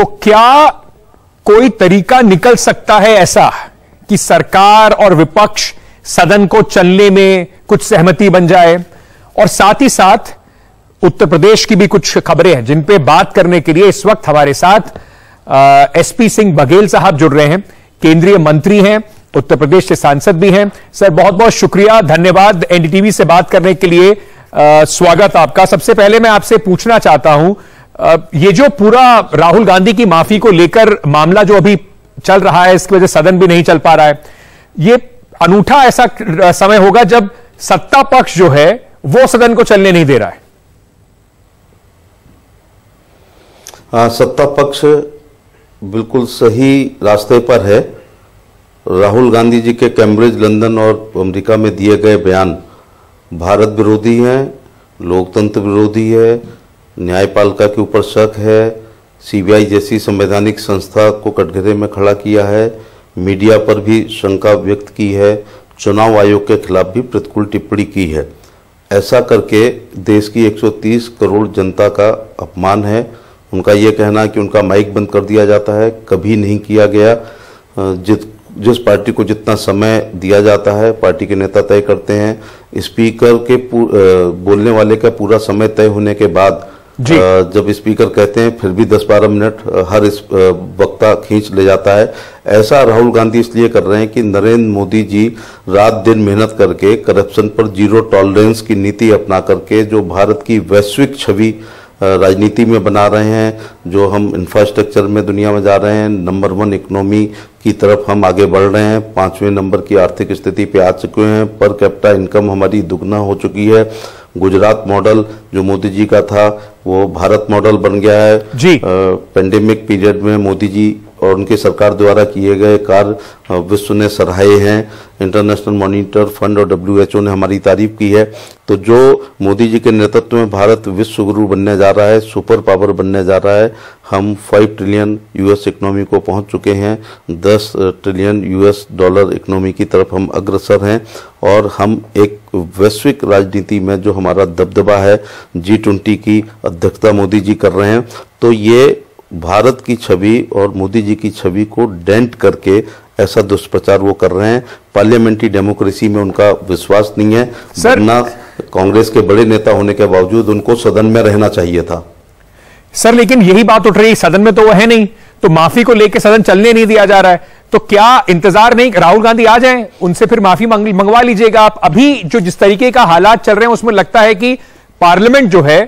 तो क्या कोई तरीका निकल सकता है ऐसा कि सरकार और विपक्ष सदन को चलने में कुछ सहमति बन जाए? और साथ ही साथ उत्तर प्रदेश की भी कुछ खबरें हैं जिन पे बात करने के लिए इस वक्त हमारे साथ एसपी सिंह बघेल साहब जुड़ रहे हैं, केंद्रीय मंत्री हैं, उत्तर प्रदेश के सांसद भी हैं। सर बहुत बहुत शुक्रिया, धन्यवाद एनडीटीवी से बात करने के लिए। स्वागत आपका। सबसे पहले मैं आपसे पूछना चाहता हूं, ये जो पूरा राहुल गांधी की माफी को लेकर मामला जो अभी चल रहा है, इसकी वजह से सदन भी नहीं चल पा रहा है, ये अनूठा ऐसा समय होगा जब सत्ता पक्ष जो है वो सदन को चलने नहीं दे रहा है। हाँ, सत्ता पक्ष बिल्कुल सही रास्ते पर है। राहुल गांधी जी के कैम्ब्रिज, लंदन और अमेरिका में दिए गए बयान भारत विरोधी हैं, लोकतंत्र विरोधी है, न्यायपालिका के ऊपर शक है, सीबीआई जैसी संवैधानिक संस्था को कटघरे में खड़ा किया है, मीडिया पर भी शंका व्यक्त की है, चुनाव आयोग के खिलाफ भी प्रतिकूल टिप्पणी की है। ऐसा करके देश की 130 करोड़ जनता का अपमान है। उनका ये कहना कि उनका माइक बंद कर दिया जाता है, कभी नहीं किया गया। जिस पार्टी को जितना समय दिया जाता है पार्टी के नेता तय करते हैं। स्पीकर के बोलने वाले का पूरा समय तय होने के बाद जब स्पीकर कहते हैं फिर भी 10-12 मिनट हर वक्ता खींच ले जाता है। ऐसा राहुल गांधी इसलिए कर रहे हैं कि नरेंद्र मोदी जी रात दिन मेहनत करके करप्शन पर जीरो टॉलरेंस की नीति अपना करके जो भारत की वैश्विक छवि राजनीति में बना रहे हैं, जो हम इंफ्रास्ट्रक्चर में दुनिया में जा रहे हैं, नंबर 1 इकोनॉमी की तरफ हम आगे बढ़ रहे हैं, 5वें नंबर की आर्थिक स्थिति पे आ चुके हैं, पर कैपिटा इनकम हमारी दुगना हो चुकी है। गुजरात मॉडल जो मोदी जी का था वो भारत मॉडल बन गया है जी। पेंडेमिक पीरियड में मोदी जी और उनकी सरकार द्वारा किए गए कार्य विश्व ने सराहे हैं। इंटरनेशनल मॉनिटर फंड और WHO ने हमारी तारीफ की है। तो जो मोदी जी के नेतृत्व में भारत विश्व गुरु बनने जा रहा है, सुपर पावर बनने जा रहा है। हम 5 ट्रिलियन US इकोनॉमी को पहुंच चुके हैं, 10 ट्रिलियन US डॉलर इकोनॉमी की तरफ हम अग्रसर हैं और हम एक वैश्विक राजनीति में जो हमारा दबदबा है, G20 की अध्यक्षता मोदी जी कर रहे हैं। तो ये भारत की छवि और मोदी जी की छवि को डेंट करके ऐसा दुष्प्रचार वो कर रहे हैं। पार्लियामेंट्री डेमोक्रेसी में उनका विश्वास नहीं है। सर, कांग्रेस के बड़े नेता होने के बावजूद उनको सदन में रहना चाहिए था। सर लेकिन यही बात उठ रही, सदन में तो वो है नहीं, तो माफी को लेकर सदन चलने नहीं दिया जा रहा है। तो क्या इंतजार नहीं, राहुल गांधी आ जाएं, उनसे फिर माफी मंगवा लीजिएगा आप। अभी जो जिस तरीके का हालात चल रहे हैं उसमें लगता है कि पार्लियामेंट जो है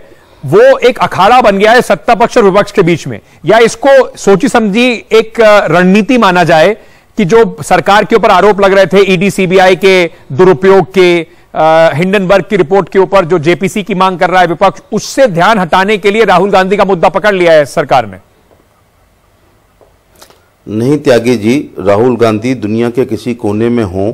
वो एक अखाड़ा बन गया है सत्ता पक्ष और विपक्ष के बीच में। या इसको सोची समझी एक रणनीति माना जाए कि जो सरकार के ऊपर आरोप लग रहे थे ईडी सीबीआई के दुरुपयोग के, हिंडनबर्ग की रिपोर्ट के ऊपर जो जेपीसी की मांग कर रहा है विपक्ष, उससे ध्यान हटाने के लिए राहुल गांधी का मुद्दा पकड़ लिया है सरकार ने? नहीं त्यागी जी, राहुल गांधी दुनिया के किसी कोने में हो,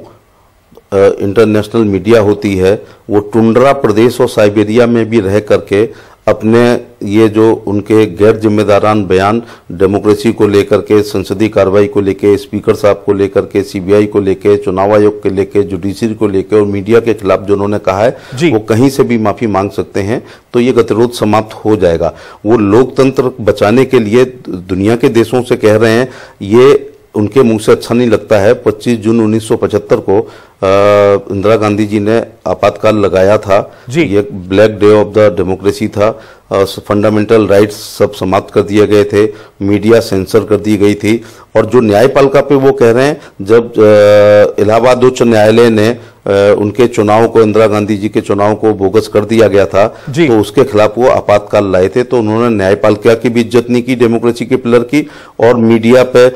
इंटरनेशनल मीडिया होती है, वो टुंड्रा प्रदेश और साइबेरिया में भी रह करके अपने ये जो उनके गैर जिम्मेदारान बयान डेमोक्रेसी को लेकर के, संसदीय कार्रवाई को लेकर, स्पीकर साहब को लेकर के, सीबीआई को लेकर, चुनाव आयोग के लेकर, जुडिशरी को लेकर और मीडिया के खिलाफ जो उन्होंने कहा है वो कहीं से भी माफी मांग सकते हैं। तो ये गतिरोध समाप्त हो जाएगा। वो लोकतंत्र बचाने के लिए दुनिया के देशों से कह रहे हैं, ये उनके मुंह से अच्छा नहीं लगता है। 25 जून 1975 को इंदिरा गांधी जी ने आपातकाल लगाया था। ये black day of the democracy था। फंडामेंटल राइट्स सब समाप्त कर दिए गए थे, मीडिया सेंसर कर दी गई थी। और जो न्यायपालिका पे वो कह रहे हैं, जब इलाहाबाद उच्च न्यायालय ने उनके चुनाव को, इंदिरा गांधी जी के चुनाव को बोगस कर दिया गया था, तो उसके खिलाफ वो आपातकाल लाए थे। तो उन्होंने न्यायपालिका की भी इज्जत नहीं की, डेमोक्रेसी के पिलर की, और मीडिया पे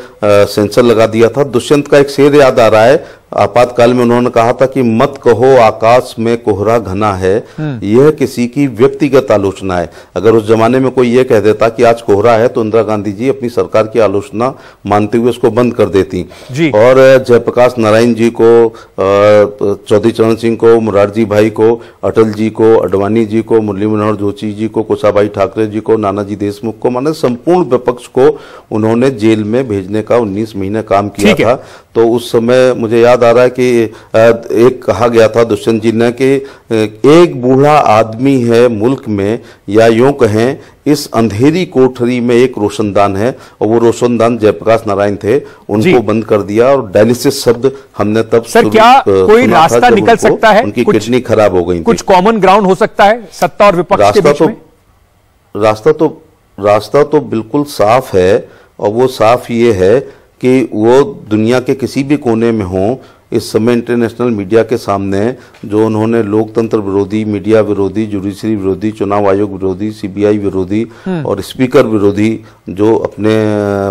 सेंसर लगा दिया था। दुष्यंत का एक शेर याद आ रहा है, आपातकाल में उन्होंने कहा था कि मत कहो आकाश में कोहरा घना है, यह किसी की व्यक्तिगत आलोचना है। अगर उस जमाने में कोई यह कह देता कि आज कोहरा है, तो इंदिरा गांधी जी अपनी सरकार की आलोचना मानते हुए उसको बंद कर देती। और जयप्रकाश नारायण जी को, चौधरी चरण सिंह को, मुरारजी भाई को, अटल जी को, अडवाणी जी को, मुरली मनोहर जोशी जी को, कुशाभाई ठाकरे जी को, नानाजी देशमुख को, माने संपूर्ण विपक्ष को उन्होंने जेल में भेजने का 19 महीने काम किया था। तो उस समय मुझे याद आ रहा है कि एक कहा गया था दुष्यंत जी ने कि एक बूढ़ा आदमी है मुल्क में, या यूं कहें इस अंधेरी कोठरी में एक रोशनदान है, और वो रोशनदान जयप्रकाश नारायण थे। उनको बंद कर दिया और डायलिसिस शब्द हमने तब सर क्या कोई रास्ता निकल सकता है? उनकी किडनी खराब हो गई, कुछ कॉमन ग्राउंड हो सकता है सत्ता और विपक्ष के बीच में? रास्ता तो बिल्कुल साफ है, और वो साफ ये है कि वो दुनिया के किसी भी कोने में हो, इस समय इंटरनेशनल मीडिया के सामने जो उन्होंने लोकतंत्र विरोधी, मीडिया विरोधी, जुडिशरी विरोधी, चुनाव आयोग विरोधी, सीबीआई विरोधी और स्पीकर विरोधी जो अपने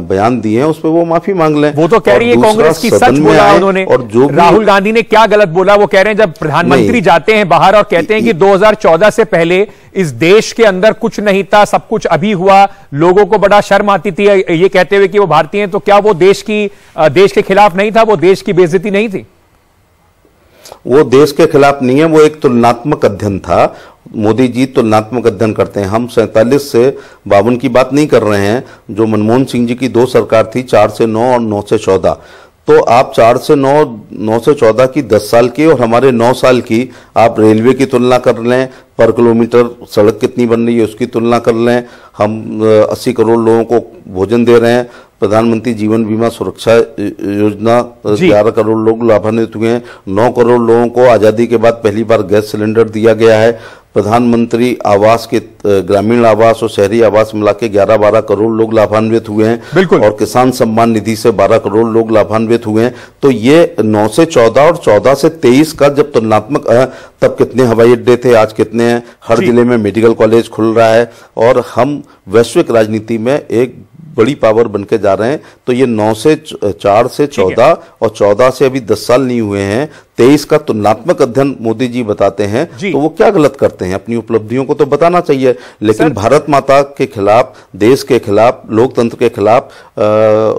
बयान दिए हैं, उस पर वो माफी मांग लें। वो तो कह रही है कांग्रेस की सच बोला उन्होंने, और जो राहुल गांधी ने क्या गलत बोला वो कह रहे हैं। जब प्रधानमंत्री जाते हैं बाहर और कहते हैं कि 2014 से पहले इस देश के अंदर कुछ नहीं था, सब कुछ अभी हुआ, लोगों को बड़ा शर्म आती थी ये कहते हुए कि वो भारतीय हैं, तो क्या वो देश के खिलाफ नहीं था? वो देश की बेइज्जती नहीं थी? वो देश के खिलाफ नहीं है, वो एक तुलनात्मक अध्ययन था। मोदी जी तुलनात्मक अध्ययन करते हैं। हम 47 से 52 की बात नहीं कर रहे हैं, जो मनमोहन सिंह जी की 2 सरकार थी, 4 से 9 और 9 से 14। तो आप 4 से 9, 9 से 14 की 10 साल की और हमारे 9 साल की आप रेलवे की तुलना कर लें, पर किलोमीटर सड़क कितनी बन रही है उसकी तुलना कर लें। हम 80 करोड़ लोगों को भोजन दे रहे हैं, प्रधानमंत्री जीवन बीमा सुरक्षा योजना 11 करोड़ लोग लाभान्वित हुए हैं, 9 करोड़ लोगों को आज़ादी के बाद पहली बार गैस सिलेंडर दिया गया है, प्रधानमंत्री आवास के ग्रामीण आवास और शहरी आवास मिला के 11-12 करोड़ लोग लाभान्वित हुए हैं, और किसान सम्मान निधि से 12 करोड़ लोग लाभान्वित हुए हैं। तो ये 9 से 14 और 14 से 23 का जब तुलनात्मक, तब कितने हवाई अड्डे थे, आज कितने हैं, हर जिले में मेडिकल कॉलेज खुल रहा है, और हम वैश्विक राजनीति में एक बड़ी पावर बनके जा रहे हैं। तो ये 9 से 4 से 14 और 14 से अभी 10 साल नहीं हुए हैं, 23 का तुलनात्मक अध्ययन मोदी जी बताते हैं। तो वो क्या गलत करते हैं? अपनी उपलब्धियों को तो बताना चाहिए, लेकिन भारत माता के खिलाफ, देश के खिलाफ, लोकतंत्र के खिलाफ,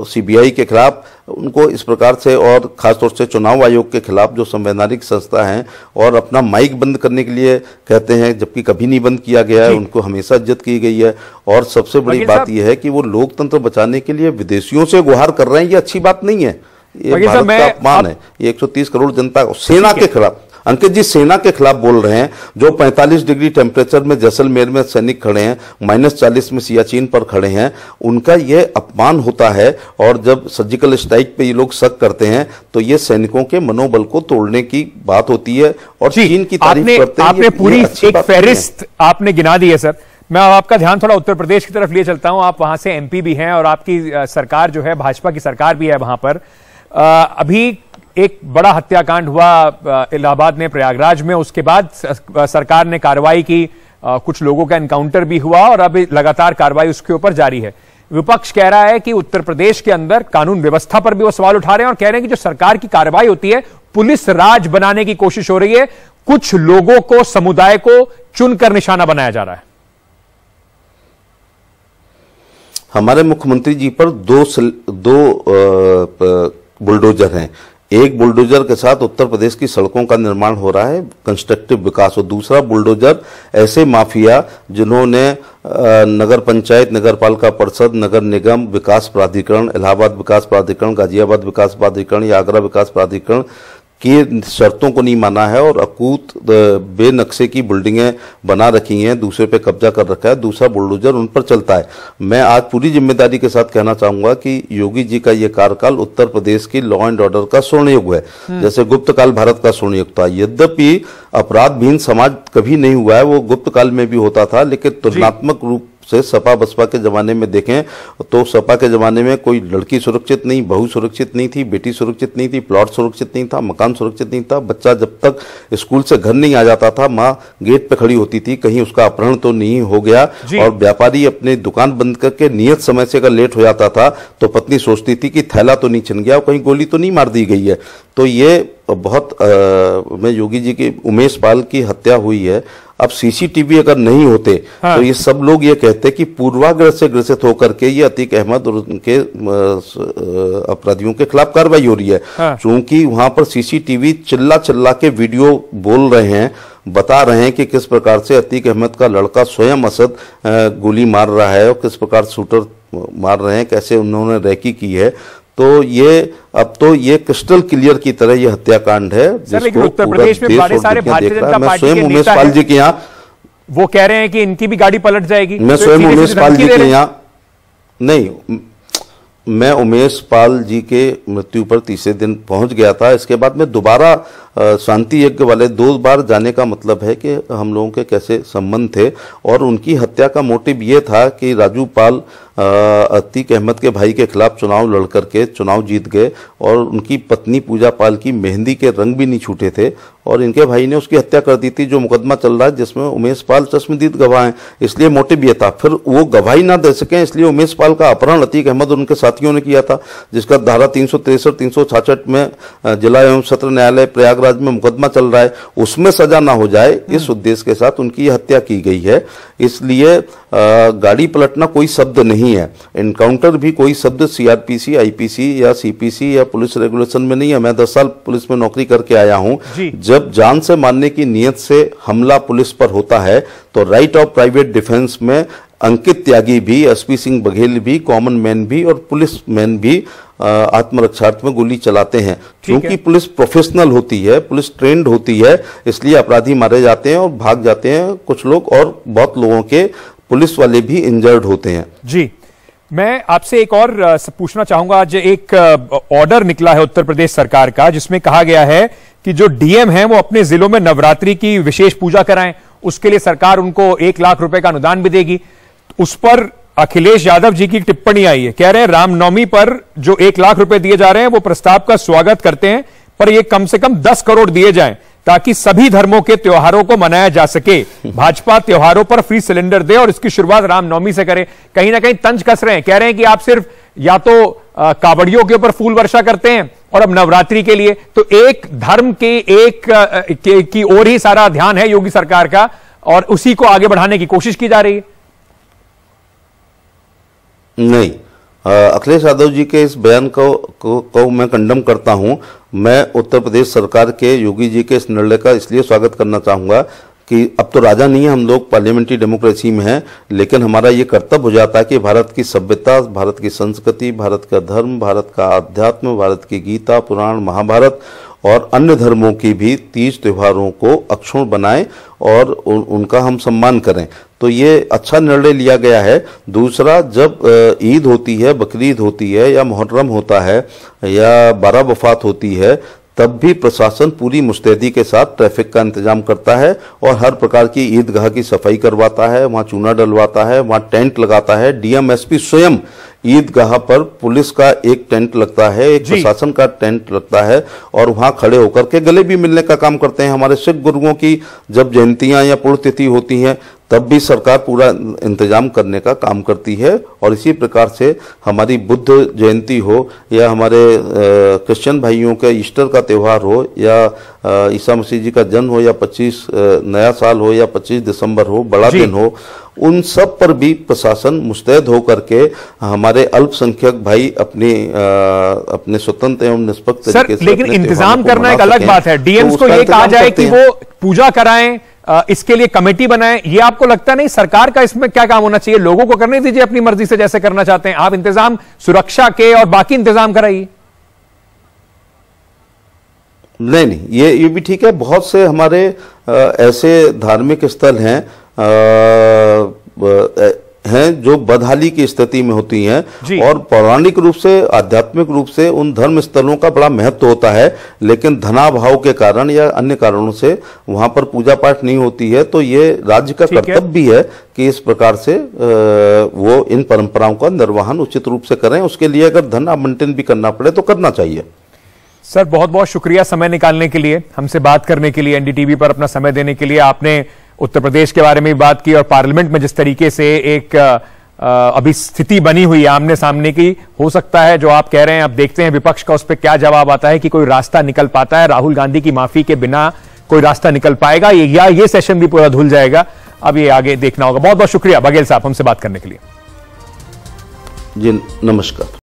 सीबीआई के खिलाफ, उनको इस प्रकार से, और खासतौर से चुनाव आयोग के खिलाफ जो संवैधानिक संस्था है, और अपना माइक बंद करने के लिए कहते हैं, जबकि कभी नहीं बंद किया गया है, उनको हमेशा इज्जत की गई है। और सबसे बड़ी बात यह है कि वो लोकतंत्र बचाने के लिए विदेशियों से गुहार कर रहे हैं, ये अच्छी बात नहीं है, ये भारत का अपमान है। ये 130 करोड़ जनता, सेना के खिलाफ, अंकित जी सेना के खिलाफ बोल रहे हैं, जो 45 डिग्री टेम्परेचर में जैसलमेर में सैनिक खड़े हैं, -40 में सियाचिन पर खड़े हैं, उनका ये अपमान होता है। और जब सर्जिकल स्ट्राइक पे ये लोग शक करते हैं, तो ये सैनिकों के मनोबल को तोड़ने की बात होती है, और चीन की तारीफ करते हैं। आपने पूरी एक फहरिस्त आपने गिना दी है सर। मैं आपका ध्यान थोड़ा उत्तर प्रदेश की तरफ ले चलता हूं। आप वहां से एमपी भी हैं, और आपकी सरकार जो है भाजपा की सरकार भी है वहां पर। अभी एक बड़ा हत्याकांड हुआ इलाहाबाद में, प्रयागराज में, उसके बाद सरकार ने कार्रवाई की, कुछ लोगों का एनकाउंटर भी हुआ, और अब लगातार कार्रवाई उसके ऊपर जारी है। विपक्ष कह रहा है कि उत्तर प्रदेश के अंदर कानून व्यवस्था पर भी वो सवाल उठा रहे हैं, और कह रहे हैं कि जो सरकार की कार्रवाई होती है, पुलिस राज बनाने की कोशिश हो रही है, कुछ लोगों को, समुदाय को चुनकर निशाना बनाया जा रहा है। हमारे मुख्यमंत्री जी पर दो बुलडोजर हैं। एक बुलडोजर के साथ उत्तर प्रदेश की सड़कों का निर्माण हो रहा है, कंस्ट्रक्टिव विकास, और दूसरा बुलडोजर ऐसे माफिया जिन्होंने नगर पंचायत, नगर पालिका परिषद, नगर निगम, विकास प्राधिकरण, इलाहाबाद विकास प्राधिकरण, गाजियाबाद विकास प्राधिकरण या आगरा विकास प्राधिकरण की शर्तों को नहीं माना है, और अकूत बेनक्शे की बिल्डिंगें बना रखी हैं, दूसरे पे कब्जा कर रखा है, दूसरा बुलडोजर उन पर चलता है। मैं आज पूरी जिम्मेदारी के साथ कहना चाहूंगा कि योगी जी का ये कार्यकाल उत्तर प्रदेश की लॉ एंड ऑर्डर का स्वर्ण युग है, जैसे गुप्त काल भारत का स्वर्ण युग था। यद्यपि अपराधहीन समाज कभी नहीं हुआ है, वो गुप्त काल में भी होता था, लेकिन तुलनात्मक रूप से सपा बसपा के जमाने में देखें तो सपा के जमाने में कोई लड़की सुरक्षित नहीं, बहू सुरक्षित नहीं थी, बेटी सुरक्षित नहीं थी, प्लॉट सुरक्षित नहीं था, मकान सुरक्षित नहीं था। बच्चा जब तक स्कूल से घर नहीं आ जाता था, माँ गेट पे खड़ी होती थी, कहीं उसका अपहरण तो नहीं हो गया। और व्यापारी अपनी दुकान बंद करके नियत समय से अगर लेट हो जाता था तो पत्नी सोचती थी कि थैला तो नहीं छिन गया, और कहीं गोली तो नहीं मार दी गई है। तो ये बहुत में योगी जी की, उमेश पाल की हत्या हुई है। अब सीसीटीवी अगर नहीं होते तो ये सब लोग ये कहते कि पूर्वाग्रह से ग्रसित होकर के ये अतीक अहमद और उनके अपराधियों के खिलाफ कार्रवाई हो रही है। चूंकि वहां पर सीसीटीवी चिल्ला चिल्ला के वीडियो बोल रहे हैं, बता रहे हैं कि किस प्रकार से अतीक अहमद का लड़का स्वयं असद गोली मार रहा है, और किस प्रकार शूटर मार रहे हैं, कैसे उन्होंने रैकी की है। तो ये अब तो ये क्रिस्टल क्लियर की तरह ये हत्याकांड है, जिसको उत्तर प्रदेश में बड़े सारे भारतीय जनता पार्टी के उमेश पाल जी के यहाँ, वो कह रहे हैं कि इनकी भी गाड़ी पलट जाएगी। मैं स्वयं उमेश पाल जी के यहाँ नहीं, मैं उमेश पाल जी के मृत्यु पर तीसरे दिन पहुंच गया था। इसके बाद मैं दोबारा शांति यज्ञ वाले 2 बार जाने का मतलब है कि हम लोगों के कैसे संबंध थे, और उनकी हत्या का मोटिव ये था कि राजू पाल अतीक अहमद के भाई के खिलाफ चुनाव लड़ करके चुनाव जीत गए, और उनकी पत्नी पूजा पाल की मेहंदी के रंग भी नहीं छूटे थे, और इनके भाई ने उसकी हत्या कर दी थी। जो मुकदमा चल रहा है जिसमें उमेश पाल चश्मदीद गवाह हैं, इसलिए मोटिव ये था। फिर वो गवाही ना दे सकें इसलिए उमेश पाल का अपहरण अतीक अहमद और उनके साथियों ने किया था, जिसका धारा 363, 366 में जिला एवं सत्र न्यायालय प्रयागराज में मुकदमा चल रहा है, उसमें सजा ना हो जाए इस उद्देश्य के साथ उनकी हत्या की गई है। इसलिए गाड़ी पलटना कोई शब्द नहीं है, एनकाउंटर भी कोई शब्द सीआरपीसी, आईपीसी या सीपीसी या पुलिस रेगुलेशन में नहीं है। मैं 10 साल पुलिस में नौकरी करके आया हूं। जब जान से मारने की नीयत से हमला पुलिस पर होता है तो राइट ऑफ प्राइवेट डिफेंस में अंकित त्यागी भी, एसपी सिंह बघेल भी, कॉमन मैन भी और पुलिस मैन भी आत्मरक्षार्थ में गोली चलाते हैं। क्योंकि पुलिस प्रोफेशनल होती है, पुलिस ट्रेंड होती है, इसलिए अपराधी मारे जाते हैं और भाग जाते हैं कुछ लोग, और बहुत लोगों के पुलिस वाले भी इंजर्ड होते हैं। जी, मैं आपसे एक और पूछना चाहूंगा। आज एक ऑर्डर निकला है उत्तर प्रदेश सरकार का, जिसमें कहा गया है कि जो डीएम हैं वो अपने जिलों में नवरात्रि की विशेष पूजा कराएं, उसके लिए सरकार उनको 1 लाख रुपए का अनुदान भी देगी। उस पर अखिलेश यादव जी की टिप्पणी आई है, कह रहे हैं रामनवमी पर जो 1 लाख रुपए दिए जा रहे हैं वो प्रस्ताव का स्वागत करते हैं, पर ये कम से कम 10 करोड़ दिए जाएं ताकि सभी धर्मों के त्योहारों को मनाया जा सके। भाजपा त्योहारों पर फ्री सिलेंडर दे और इसकी शुरुआत रामनवमी से करे। कहीं ना कहीं तंज कस रहे हैं, कह रहे हैं कि आप सिर्फ या तो कावड़ियों के ऊपर फूल वर्षा करते हैं और अब नवरात्रि के लिए तो एक धर्म के की ओर ही सारा ध्यान है योगी सरकार का, और उसी को आगे बढ़ाने की कोशिश की जा रही है। नहीं, अखिलेश यादव जी के इस बयान को मैं कंडम करता हूं। मैं उत्तर प्रदेश सरकार के योगी जी के इस निर्णय का इसलिए स्वागत करना चाहूंगा कि अब तो राजा नहीं है, हम लोग पार्लियामेंट्री डेमोक्रेसी में हैं, लेकिन हमारा ये कर्तव्य हो जाता है कि भारत की सभ्यता, भारत की संस्कृति, भारत का धर्म, भारत का अध्यात्म, भारत की गीता, पुराण, महाभारत और अन्य धर्मों की भी तीज त्योहारों को अक्षुण्ण बनाएं और उनका हम सम्मान करें। तो ये अच्छा निर्णय लिया गया है। दूसरा, जब ईद होती है, बकरीद होती है या मुहर्रम होता है या बारह वफात होती है, तब भी प्रशासन पूरी मुस्तैदी के साथ ट्रैफिक का इंतजाम करता है और हर प्रकार की ईदगाह की सफाई करवाता है, वहाँ चूना डलवाता है, वहाँ टेंट लगाता है। डीएम एसपी स्वयं ईदगाह पर पुलिस का एक टेंट लगता है, एक प्रशासन का टेंट लगता है और वहाँ खड़े होकर के गले भी मिलने का काम करते हैं। हमारे सिख गुरुओं की जब जयंतियां या पुण्यतिथि होती हैं तब भी सरकार पूरा इंतजाम करने का काम करती है। और इसी प्रकार से हमारी बुद्ध जयंती हो या हमारे क्रिश्चियन भाइयों के ईस्टर का त्यौहार हो या ईसा मसीह जी का जन्म हो या 25 नया साल हो या 25 दिसंबर हो, बड़ा दिन हो, उन सब पर भी प्रशासन मुस्तैद होकर के हमारे अल्पसंख्यक भाई अपने स्वतंत्र एवं निष्पक्ष तरीके से, लेकिन इंतजाम करना एक अलग बात है। डीएम्स को ये कहा जाए कि वो पूजा कराएं, इसके लिए कमेटी बनाएं, ये आपको लगता नहीं सरकार का इसमें क्या काम होना चाहिए? लोगों को करने दीजिए अपनी मर्जी से जैसे करना चाहते हैं, आप इंतजाम सुरक्षा के और बाकी इंतजाम कराइए। नहीं, ये भी ठीक है। बहुत से हमारे ऐसे धार्मिक स्थल हैं जो बदहाली की स्थिति में होती हैं और पौराणिक रूप से, आध्यात्मिक रूप से उन धर्म स्थलों का बड़ा महत्व होता है, लेकिन धनाभाव के कारण या अन्य कारणों से वहां पर पूजा पाठ नहीं होती है। तो ये राज्य का कर्तव्य भी है कि इस प्रकार से वो इन परंपराओं का निर्वहन उचित रूप से करें। उसके लिए अगर धन आवंटन भी करना पड़े तो करना चाहिए। सर, बहुत बहुत शुक्रिया समय निकालने के लिए, हमसे बात करने के लिए, एनडीटीवी पर अपना समय देने के लिए। आपने उत्तर प्रदेश के बारे में बात की और पार्लियामेंट में जिस तरीके से एक अभी स्थिति बनी हुई है आमने सामने की, हो सकता है जो आप कह रहे हैं, अब देखते हैं विपक्ष का उस पर क्या जवाब आता है कि कोई रास्ता निकल पाता है। राहुल गांधी की माफी के बिना कोई रास्ता निकल पाएगा या ये सेशन भी पूरा धुल जाएगा? अब ये आगे देखना होगा। बहुत बहुत शुक्रिया बघेल साहब हमसे बात करने के लिए। जी नमस्कार।